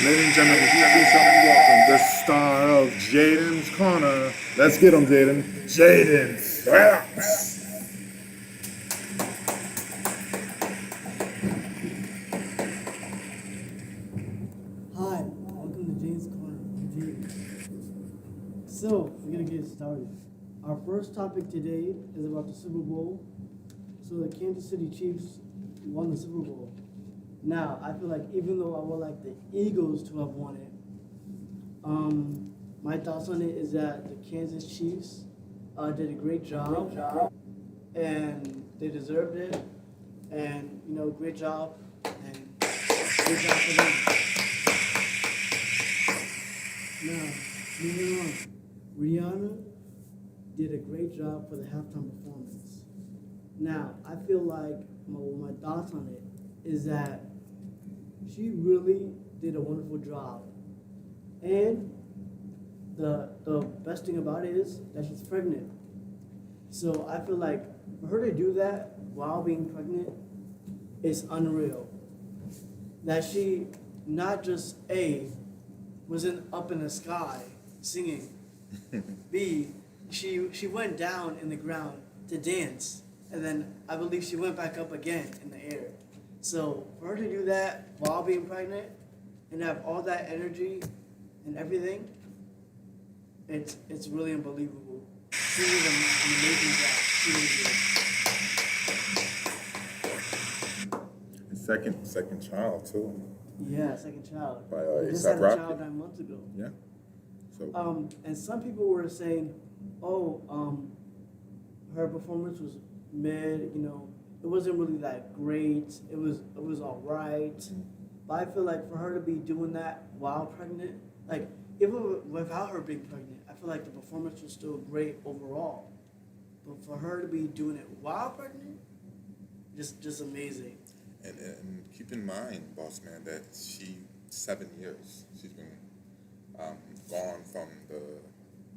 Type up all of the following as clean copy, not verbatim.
Ladies and gentlemen, please help me welcome the star of Jaden's Corner. Let's get him, Jaden. Jaden Slaps. Hi, welcome to James Corner. I'm Jaden. So, we're gonna get started. Our first topic today is about the Super Bowl. So, the Kansas City Chiefs won the Super Bowl. Now, I feel like even though I would like the Eagles to have won it, my thoughts on it is that the Kansas Chiefs did a great job, and they deserved it. And great job, and great job for them. Now, moving on. Rihanna did a great job for the halftime performance. Now, I feel like my thoughts on it is that she really did a wonderful job. And the best thing about it is that she's pregnant. So I feel like for her to do that while being pregnant is unreal. That she not just wasn't up in the sky singing. B, she went down in the ground to dance, and then I believe she went back up again in the air. So for her to do that while being pregnant and have all that energy and everything, it's really unbelievable. She did an amazing job. She really did. Second child too. Yeah, second child. By We just A$AP had a Rocky. child 9 months ago. Yeah. So And some people were saying, "Oh, her performance was mid. It wasn't really that great. It was all right." But I feel like for her to be doing that while pregnant, like even without her being pregnant, I feel like the performance was still great overall. But for her to be doing it while pregnant, just amazing. And keep in mind, boss man, that 7 years she's been gone from the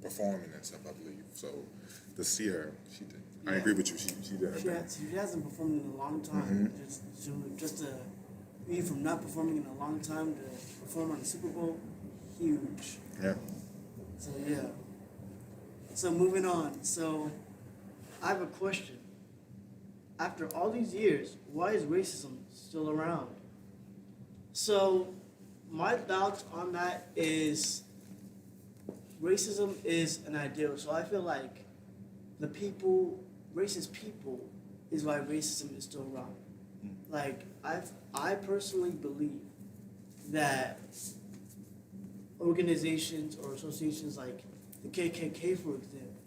performing and stuff, I believe. So to see her, she did. I Yeah. agree with you. She did her thing. She hasn't performed in a long time. Just to be from not performing in a long time to perform on the Super Bowl, huge. Yeah. So yeah. So moving on. So I have a question. After all these years, why is racism still around? So my thoughts on that is racism is an ideal. So I feel like racist people, is why racism is still around. Like I personally believe that organizations or associations like the KKK, for example,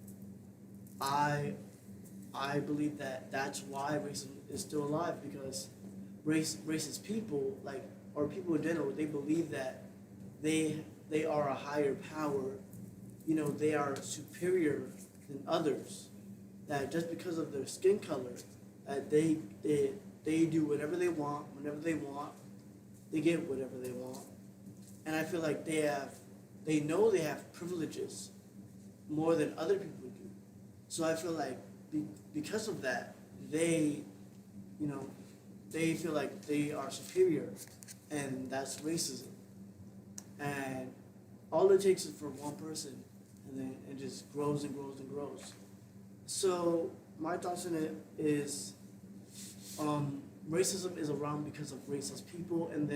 I believe that that's why racism is still alive, because racist people, like, or people in general, they believe that they are a higher power. They are superior than others. That just because of their skin color, that they do whatever they want whenever they want. They get whatever they want, and I feel like they know they have privileges more than other people do. So I feel like because of that, you know, they feel like they are superior, and that's racism. And all it takes is for one person, and then it just grows and grows and grows. So my thoughts on it is, racism is around because of racist people and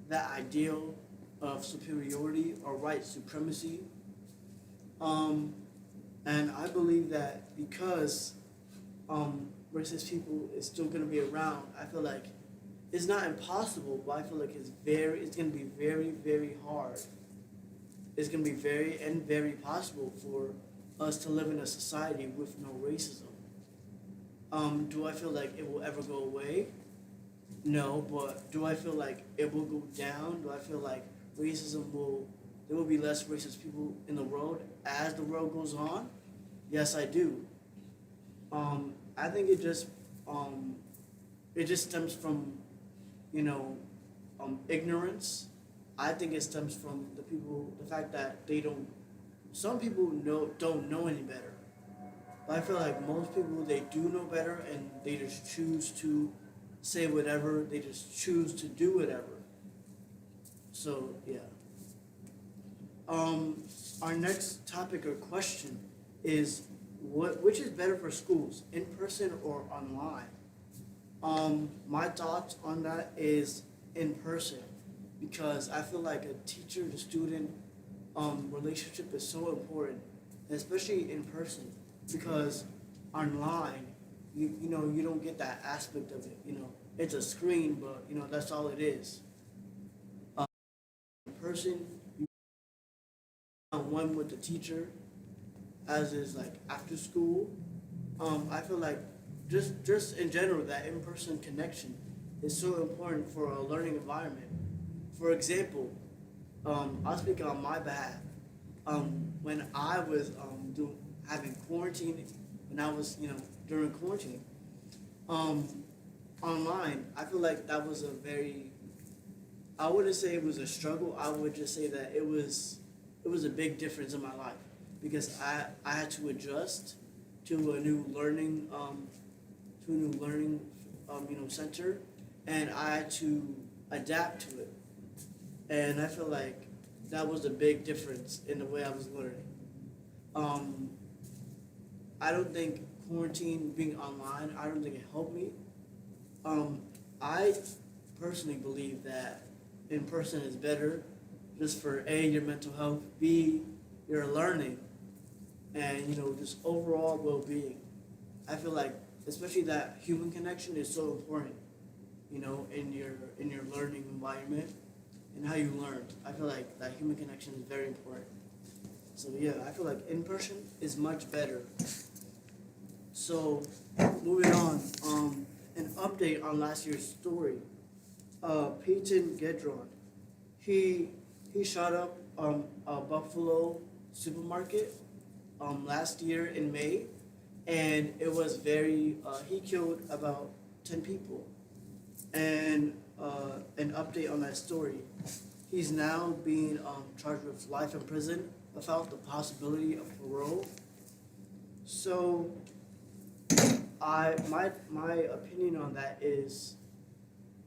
that ideal of superiority or white supremacy. Um, and I believe that because racist people is still going to be around, I feel like it's not impossible, but I feel like it's going to be very, very hard. It's going to be very possible for us to live in a society with no racism. Do I feel like it will ever go away? No, but do I feel like it will go down? Do I feel like there will be less racist people in the world as the world goes on? Yes, I do. I think it just stems from, ignorance. I think it stems from the fact that some people don't know any better. But I feel like most people, they do know better, and they just choose to say whatever, they just choose to do whatever. So yeah. Um, our next topic or question is which is better for schools, in person or online? My thoughts on that is in person because I feel like a teacher to student relationship is so important, especially in person because online you don't get that aspect of it. It's a screen, but that's all it is. In person, you one with the teacher, as is like after school. I feel like just in general that in person connection is so important for a learning environment. For example, I'll speak on my behalf. When I was having quarantine, when I was during quarantine, um, online, I feel like that was a very, I wouldn't say it was a struggle. I would just say that it was a big difference in my life because I had to adjust to a new learning center, and I had to adapt to it. And I feel like that was a big difference in the way I was learning. Um, I don't think quarantine being online, I don't think it helped me. Um, I personally believe that in person is better, just for A, your mental health, B, your learning, and just overall well-being. I feel like especially that human connection is so important, in your learning environment and how you learn. I feel like that human connection is very important. So yeah, I feel like in person is much better. So moving on, an update on last year's story. Peyton Gedron, he he shot up a Buffalo supermarket last year in May, and it was very. He killed about 10 people, and an update on that story. He's now being charged with life in prison without the possibility of parole. So, my opinion on that is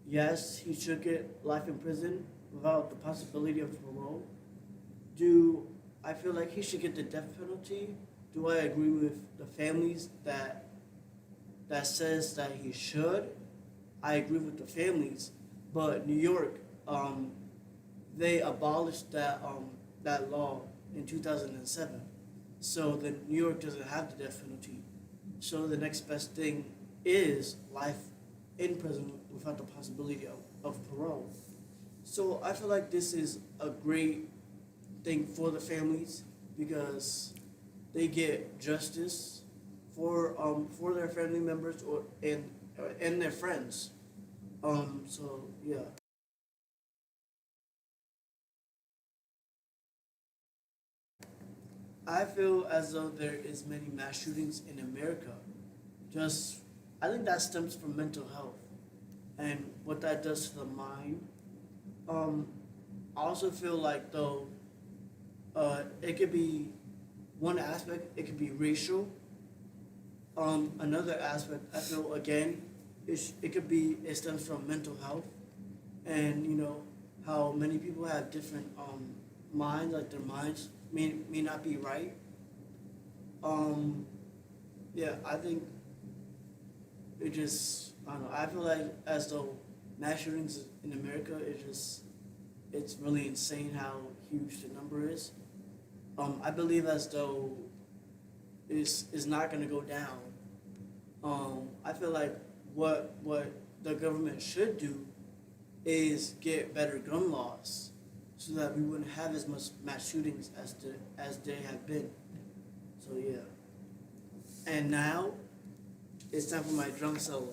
yes, he should get life in prison without the possibility of parole. Do I feel like he should get the death penalty? Do I agree with the families that says that he should? I agree with the families, but New York, they abolished that law in 2007. So the New York doesn't have the death penalty. So the next best thing is life in prison without the possibility of parole. So I feel like this is a great thing for the families because they get justice for their family members and their friends. So yeah. I feel as though there is many mass shootings in America. Just I think that stems from mental health and what that does to the mind. Um, I also feel like though it could be one aspect. It could be racial. Another aspect I feel again it could be it stems from mental health and how many people have different minds, like their minds may not be right. Um, yeah, I think it just I don't know. I feel like as though mass shootings in America it's really insane how huge the number is. I believe as though is not going to go down. I feel like what the government should do is get better gun laws so that we wouldn't have as much mass shootings as they have been. So yeah. And now it's time for my drum solo.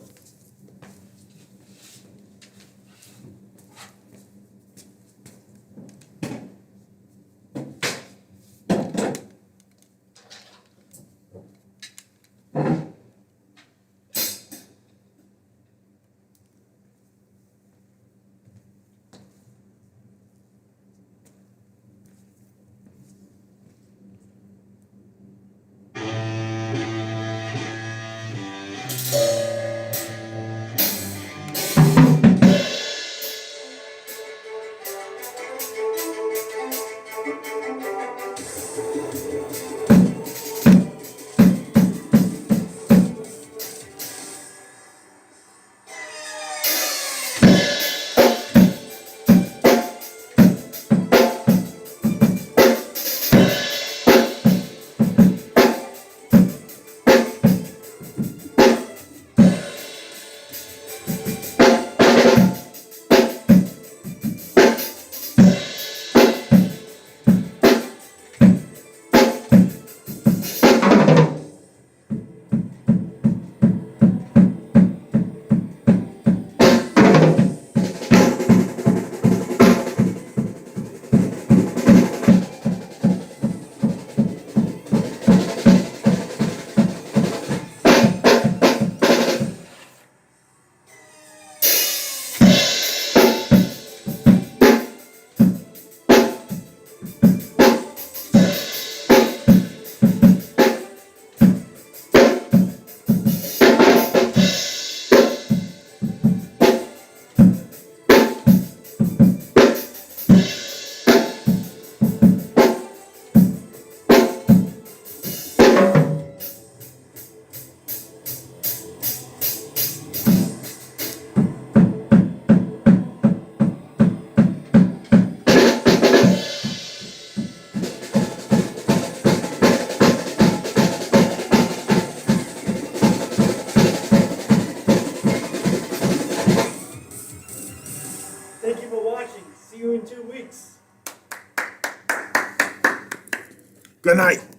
2 weeks. Good night.